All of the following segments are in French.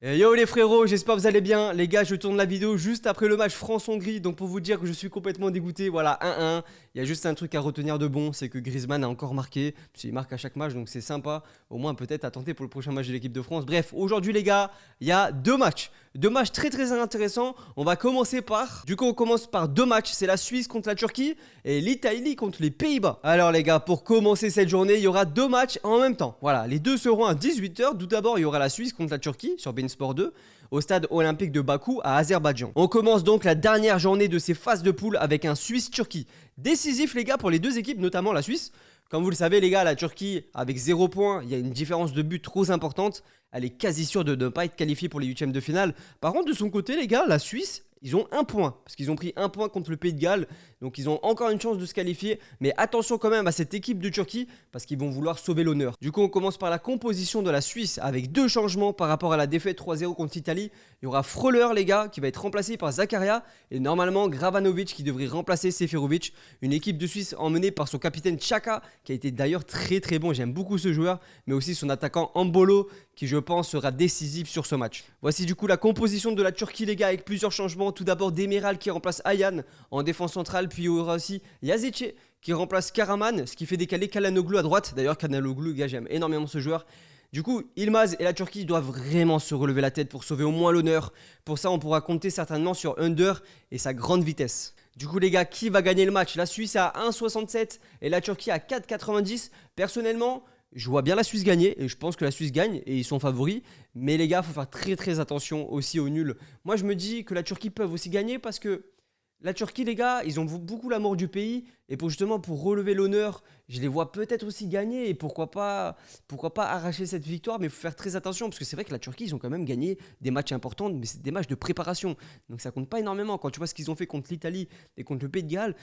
Et yo les frérots, j'espère que vous allez bien. Les gars, je tourne la vidéo juste après le match France-Hongrie. Donc pour vous dire que je suis complètement dégoûté, voilà, 1-1. Il y a juste un truc à retenir de bon, c'est que Griezmann a encore marqué. Il marque à chaque match, donc c'est sympa. Au moins peut-être à tenter pour le prochain match de l'équipe de France. Bref, aujourd'hui les gars, il y a deux matchs. Deux matchs très intéressants. On va commencer par... Du coup, on commence par deux matchs. C'est la Suisse contre la Turquie et l'Italie contre les Pays-Bas. Alors les gars, pour commencer cette journée, il y aura deux matchs en même temps. Voilà, les deux seront à 18 h. Tout d'abord, il y aura la Suisse contre la Turquie sur Sport 2 au stade olympique de Bakou à Azerbaïdjan. On commence donc la dernière journée de ces phases de poule avec un Suisse-Turquie. Décisif les gars pour les deux équipes, notamment la Suisse. Comme vous le savez les gars, la Turquie avec 0 points, il y a une différence de but trop importante. Elle est quasi sûre de ne pas être qualifiée pour les huitièmes de finale. Par contre de son côté les gars, la Suisse, ils ont un point, parce qu'ils ont pris un point contre le Pays de Galles, donc ils ont encore une chance de se qualifier, mais attention quand même à cette équipe de Turquie, parce qu'ils vont vouloir sauver l'honneur. Du coup on commence par la composition de la Suisse, avec deux changements par rapport à la défaite 3-0 contre l'Italie. Il y aura Freuler les gars, qui va être remplacé par Zakaria, et normalement Gravanovic qui devrait remplacer Seferovic, une équipe de Suisse emmenée par son capitaine Xhaka, qui a été d'ailleurs très bon, j'aime beaucoup ce joueur, mais aussi son attaquant Embolo, qui je pense sera décisif sur ce match. Voici du coup la composition de la Turquie les gars, avec plusieurs changements. Tout d'abord Demiral qui remplace Ayhan en défense centrale, puis il y aura aussi Yazice qui remplace Karaman, ce qui fait décaler Çalhanoğlu à droite. D'ailleurs Çalhanoğlu, gars, j'aime énormément ce joueur. Du coup, Yılmaz et la Turquie doivent vraiment se relever la tête pour sauver au moins l'honneur. Pour ça, on pourra compter certainement sur Under et sa grande vitesse. Du coup les gars, qui va gagner le match? La Suisse à 1,67 et la Turquie à 4,90. Personnellement, je vois bien la Suisse gagner et je pense que la Suisse gagne et ils sont favoris. Mais les gars, il faut faire très attention aussi au nul. Moi, je me dis que la Turquie peut aussi gagner parce que la Turquie, les gars, ils ont beaucoup l'amour du pays. Et pour relever l'honneur, je les vois peut-être aussi gagner. Et pourquoi pas arracher cette victoire. Mais il faut faire très attention parce que c'est vrai que la Turquie, ils ont quand même gagné des matchs importants. Mais c'est des matchs de préparation. Donc ça compte pas énormément. Quand tu vois ce qu'ils ont fait contre l'Italie et contre le Pays de Galles,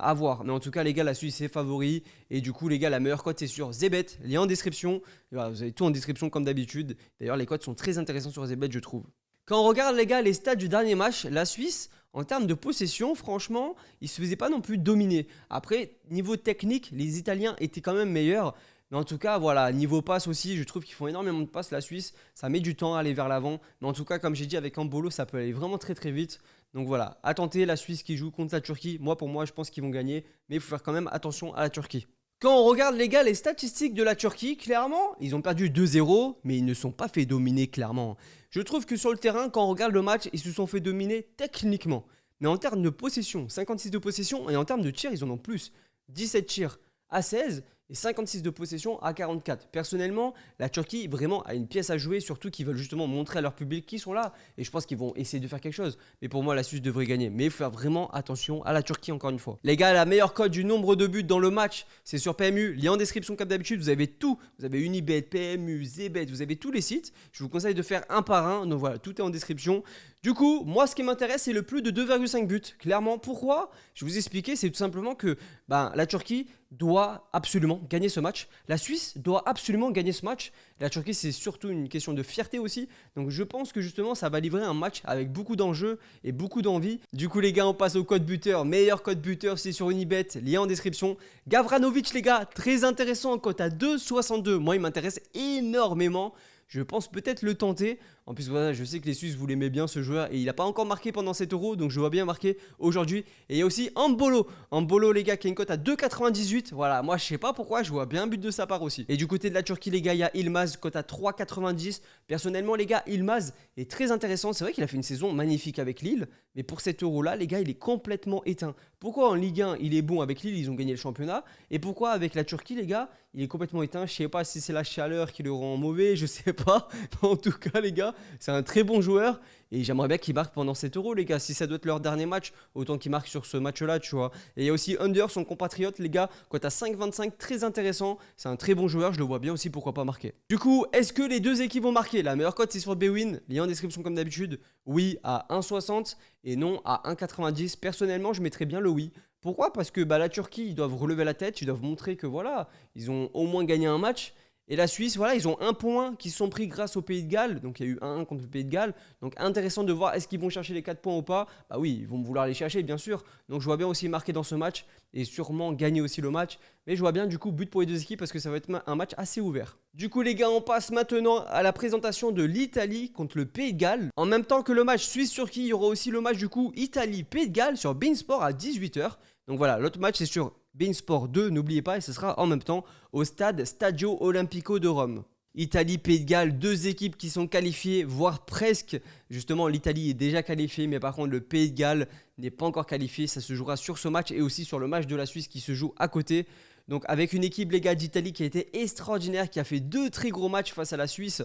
à voir. Mais en tout cas, les gars, la Suisse est favori. Et du coup, les gars, la meilleure cote, c'est sur Zebet. Lien en description. Voilà, vous avez tout en description comme d'habitude. D'ailleurs, les cotes sont très intéressantes sur Zebet, je trouve. Quand on regarde les gars les stats du dernier match, la Suisse, en termes de possession, franchement, ils ne se faisaient pas non plus dominer. Après, niveau technique, les Italiens étaient quand même meilleurs. Mais en tout cas, voilà, niveau passe aussi, je trouve qu'ils font énormément de passes, la Suisse. Ça met du temps à aller vers l'avant. Mais en tout cas, comme j'ai dit avec Embolo, ça peut aller vraiment très vite. Donc voilà, à tenter la Suisse qui joue contre la Turquie. Pour moi, je pense qu'ils vont gagner. Mais il faut faire quand même attention à la Turquie. Quand on regarde les gars les statistiques de la Turquie, clairement, ils ont perdu 2-0, mais ils ne sont pas fait dominer clairement. Je trouve que sur le terrain, quand on regarde le match, ils se sont fait dominer techniquement. Mais en termes de possession, 56 de possession, et en termes de tirs, ils en ont plus. 17 tirs à 16 et 56 de possession à 44. Personnellement, la Turquie vraiment a une pièce à jouer, surtout qu'ils veulent justement montrer à leur public qu'ils sont là. Et je pense qu'ils vont essayer de faire quelque chose. Mais pour moi, la Suisse devrait gagner. Mais il faut faire vraiment attention à la Turquie encore une fois. Les gars, la meilleure cote du nombre de buts dans le match, c'est sur PMU. Lien en description comme d'habitude, vous avez tout. Vous avez Unibet, PMU, Zebet, vous avez tous les sites. Je vous conseille de faire un par un. Donc voilà, tout est en description. Du coup, moi, ce qui m'intéresse, c'est le plus de 2,5 buts. Clairement, pourquoi? Je vais vous expliquer, c'est tout simplement que la Turquie doit absolument gagner ce match. La Suisse doit absolument gagner ce match. La Turquie, c'est surtout une question de fierté aussi. Donc je pense que justement, ça va livrer un match avec beaucoup d'enjeux et beaucoup d'envie. Du coup, les gars, on passe au code buteur. Meilleur code buteur, c'est sur Unibet. Lien en description. Gavranovic, les gars, très intéressant. Cote à 2,62. Moi, il m'intéresse énormément. Je pense peut-être le tenter. En plus, voilà, je sais que les Suisses, vous l'aimez bien ce joueur. Et il n'a pas encore marqué pendant 7 euros. Donc, je vois bien marquer aujourd'hui. Et il y a aussi Embolo. Embolo, les gars, qui a une cote à 2,98. Voilà, moi, je sais pas pourquoi. Je vois bien un but de sa part aussi. Et du côté de la Turquie, les gars, il y a Yılmaz, cote à 3,90. Personnellement, les gars, Yılmaz est très intéressant. C'est vrai qu'il a fait une saison magnifique avec Lille. Mais pour 7 euros-là, les gars, il est complètement éteint. Pourquoi en Ligue 1, il est bon avec Lille, ils ont gagné le championnat? Et pourquoi avec la Turquie, les gars, il est complètement éteint? Je sais pas si c'est la chaleur qui le rend mauvais, je sais pas. En tout cas, les gars, c'est un très bon joueur. Et j'aimerais bien qu'il marque pendant 7 euros, les gars. Si ça doit être leur dernier match, autant qu'il marque sur ce match-là, tu vois. Et il y a aussi Under, son compatriote, les gars, cote à 5,25, très intéressant. C'est un très bon joueur, je le vois bien aussi, pourquoi pas marquer. Du coup, est-ce que les deux équipes vont marquer? La meilleure cote, c'est sur Bwin. Lien en description comme d'habitude. Oui à 1,60 et non à 1,90. Personnellement, je mettrais bien le oui. Pourquoi? Parce que la Turquie, ils doivent relever la tête, ils doivent montrer que voilà, ils ont au moins gagné un match. Et la Suisse, voilà, ils ont un point qui se sont pris grâce au Pays de Galles. Donc il y a eu 1-1 contre le Pays de Galles. Donc intéressant de voir est-ce qu'ils vont chercher les 4 points ou pas. Bah oui, ils vont vouloir les chercher bien sûr. Donc je vois bien aussi marquer dans ce match et sûrement gagner aussi le match. Mais je vois bien du coup but pour les deux équipes parce que ça va être un match assez ouvert. Du coup les gars, on passe maintenant à la présentation de l'Italie contre le Pays de Galles. En même temps que le match Suisse-Turquie, il y aura aussi le match du coup Italie-Pays de Galles sur beIN Sport à 18 h. Donc voilà, l'autre match c'est sur beIN Sport 2, n'oubliez pas, et ce sera en même temps au stade Stadio Olimpico de Rome. Italie, Pays de Galles, deux équipes qui sont qualifiées, voire presque. Justement, l'Italie est déjà qualifiée, mais par contre, le Pays de Galles n'est pas encore qualifié. Ça se jouera sur ce match et aussi sur le match de la Suisse qui se joue à côté. Donc, avec une équipe, les gars, d'Italie qui a été extraordinaire, qui a fait 2 très gros matchs face à la Suisse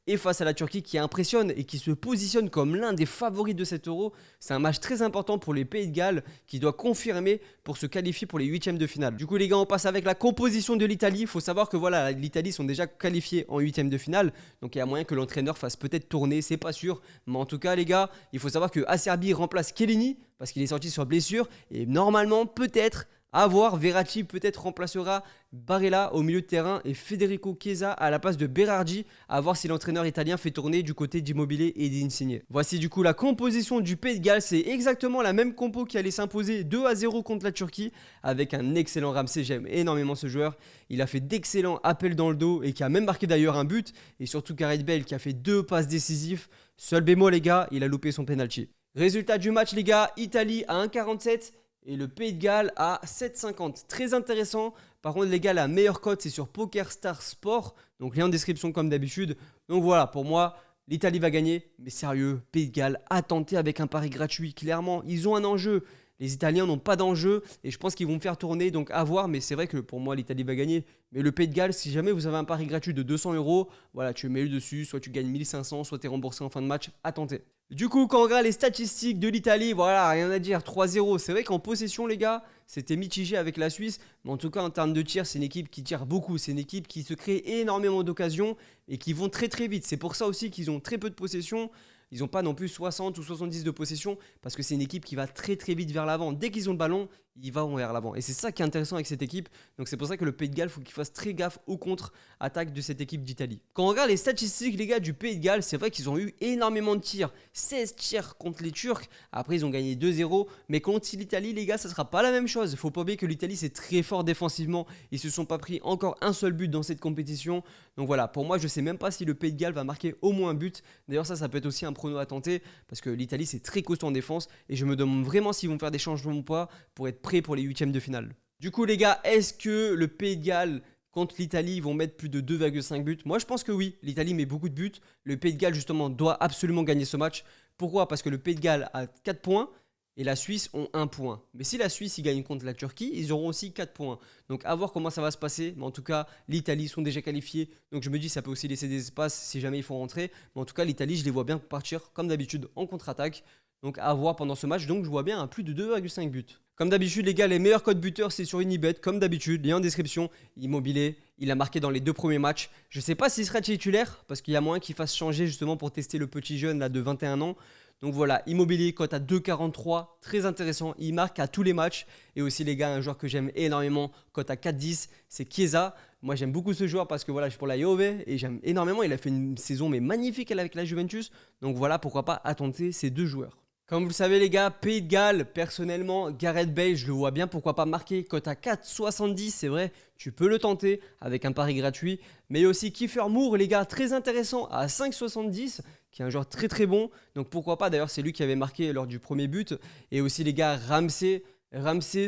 et face à la Turquie qui impressionne et qui se positionne comme l'un des favoris de cet Euro. C'est un match très important pour les Pays de Galles qui doit confirmer pour se qualifier pour les huitièmes de finale. Du coup les gars, on passe avec la composition de l'Italie. Il faut savoir que voilà, l'Italie sont déjà qualifiés en huitièmes de finale, donc il y a moyen que l'entraîneur fasse peut-être tourner, c'est pas sûr. Mais en tout cas les gars, il faut savoir que Acerbi remplace Chiellini parce qu'il est sorti sur blessure et normalement peut-être à voir, Verratti peut-être remplacera Barella au milieu de terrain et Federico Chiesa à la place de Berardi, à voir si l'entraîneur italien fait tourner du côté d'Immobilier et d'Insigne. Voici du coup la composition du Pays de Galles, c'est exactement la même compo qui allait s'imposer 2-0 contre la Turquie avec un excellent Ramsey. J'aime énormément ce joueur, il a fait d'excellents appels dans le dos et qui a même marqué d'ailleurs un but, et surtout Gareth Bale qui a fait 2 passes décisives. Seul bémol les gars, il a loupé son penalty. Résultat du match les gars, Italie à 1,47 et le Pays de Galles à 7,50. Très intéressant. Par contre les gars, la meilleure cote c'est sur PokerStars Sport. Donc lien en description comme d'habitude. Donc voilà, pour moi, l'Italie va gagner. Mais sérieux, Pays de Galles a tenté avec un pari gratuit. Clairement, ils ont un enjeu. Les Italiens n'ont pas d'enjeu et je pense qu'ils vont me faire tourner, donc à voir. Mais c'est vrai que pour moi, l'Italie va gagner. Mais le Pays de Galles, si jamais vous avez un pari gratuit de 200 €, voilà, tu mets le dessus, soit tu gagnes 1500, soit tu es remboursé en fin de match, à tenter. Du coup, quand on regarde les statistiques de l'Italie, voilà, rien à dire, 3-0. C'est vrai qu'en possession, les gars, c'était mitigé avec la Suisse. Mais en tout cas, en termes de tir, c'est une équipe qui tire beaucoup. C'est une équipe qui se crée énormément d'occasions et qui vont très très vite. C'est pour ça aussi qu'ils ont très peu de possession. Ils n'ont pas non plus 60 ou 70 de possession parce que c'est une équipe qui va très très vite vers l'avant. Dès qu'ils ont le ballon, ils vont vers l'avant. Et c'est ça qui est intéressant avec cette équipe. Donc c'est pour ça que le Pays de Galles, il faut qu'il fasse très gaffe aux contre-attaques de cette équipe d'Italie. Quand on regarde les statistiques, les gars, du Pays de Galles, c'est vrai qu'ils ont eu énormément de tirs. 16 tirs contre les Turcs. Après, ils ont gagné 2-0. Mais contre l'Italie, les gars, ça ne sera pas la même chose. Il ne faut pas oublier que l'Italie, c'est très fort défensivement. Ils ne se sont pas pris encore un seul but dans cette compétition. Donc voilà, pour moi, je ne sais même pas si le Pays de Galles va marquer au moins un but. D'ailleurs, ça peut être aussi un prono à tenter parce que l'Italie, c'est très costaud en défense. Et je me demande vraiment s'ils vont faire des changements ou pas pour être prêts pour les huitièmes de finale. Du coup les gars, est-ce que le Pays de Galles contre l'Italie vont mettre plus de 2,5 buts? Moi je pense que oui, l'Italie met beaucoup de buts. Le Pays de Galles justement doit absolument gagner ce match. Pourquoi? Parce que le Pays de Galles a 4 points et la Suisse ont 1 point. Mais si la Suisse ils gagnent contre la Turquie, ils auront aussi 4 points. Donc à voir comment ça va se passer. Mais en tout cas, l'Italie sont déjà qualifiés. Donc je me dis ça peut aussi laisser des espaces si jamais ils font rentrer. Mais en tout cas, l'Italie, je les vois bien partir comme d'habitude en contre-attaque. Donc à voir pendant ce match, donc je vois bien un plus de 2,5 buts. Comme d'habitude les gars, les meilleurs codes buteurs c'est sur Unibet, comme d'habitude, lien en description. Immobilier, il a marqué dans les 2 premiers matchs. Je sais pas s'il sera titulaire, parce qu'il y a moyen qu'il fasse changer justement pour tester le petit jeune là de 21 ans. Donc voilà, Immobilier, cote à 2,43, très intéressant, il marque à tous les matchs. Et aussi les gars, un joueur que j'aime énormément, cote à 4,10, c'est Chiesa. Moi j'aime beaucoup ce joueur parce que voilà, je suis pour la Juve et j'aime énormément, il a fait une saison mais magnifique avec la Juventus. Donc voilà, pourquoi pas attenter ces 2 joueurs. Comme vous le savez les gars, Pays de Galles, personnellement, Gareth Bale, je le vois bien, pourquoi pas marquer, cote à 4,70, c'est vrai, tu peux le tenter avec un pari gratuit. Mais il y a aussi Kiefer Moore, les gars, très intéressant, à 5,70, qui est un joueur très très bon. Donc pourquoi pas, d'ailleurs c'est lui qui avait marqué lors du premier but. Et aussi les gars, Ramsey,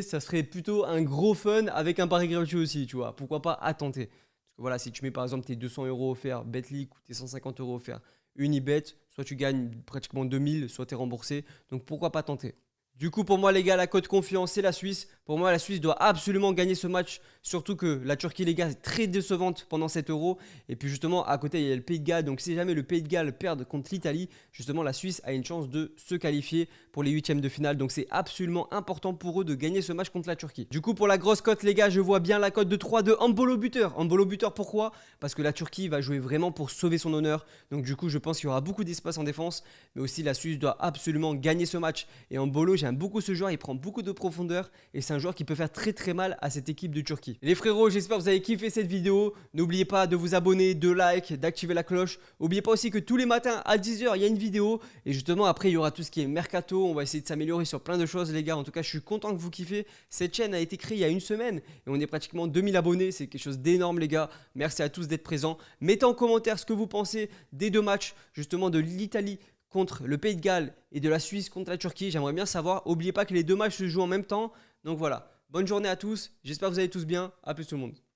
ça serait plutôt un gros fun avec un pari gratuit aussi, tu vois, pourquoi pas à tenter. Parce que voilà, si tu mets par exemple tes 200 € offerts, Betclic ou tes 150 € offerts, Unibet, soit tu gagnes pratiquement 2000, soit tu es remboursé. Donc pourquoi pas tenter? Du coup, pour moi, les gars, la cote confiance, c'est la Suisse. Pour moi, la Suisse doit absolument gagner ce match. Surtout que la Turquie, les gars, est très décevante pendant cet Euro. Et puis justement, à côté, il y a le Pays de Galles. Donc si jamais le Pays de Galles perd contre l'Italie, justement, la Suisse a une chance de se qualifier pour les huitièmes de finale. Donc c'est absolument important pour eux de gagner ce match contre la Turquie. Du coup, pour la grosse cote, les gars, je vois bien la cote de 3 de Embolo buteur. Embolo buteur, pourquoi? Parce que la Turquie va jouer vraiment pour sauver son honneur. Donc du coup, je pense qu'il y aura beaucoup d'espace en défense. Mais aussi, la Suisse doit absolument gagner ce match. Et Embolo, j'aime beaucoup ce joueur, il prend beaucoup de profondeur et c'est un joueur qui peut faire très très mal à cette équipe de Turquie. Les frérots, j'espère que vous avez kiffé cette vidéo. N'oubliez pas de vous abonner, de like, d'activer la cloche. N'oubliez pas aussi que tous les matins à 10 h, il y a une vidéo. Et justement, après, il y aura tout ce qui est mercato. On va essayer de s'améliorer sur plein de choses, les gars. En tout cas, je suis content que vous kiffez. Cette chaîne a été créée il y a une semaine et on est pratiquement 2000 abonnés. C'est quelque chose d'énorme, les gars. Merci à tous d'être présents. Mettez en commentaire ce que vous pensez des deux matchs, justement, de l'Italie contre le Pays de Galles et de la Suisse contre la Turquie. J'aimerais bien savoir. N'oubliez pas que les deux matchs se jouent en même temps. Donc voilà. Bonne journée à tous. J'espère que vous allez tous bien. A plus tout le monde.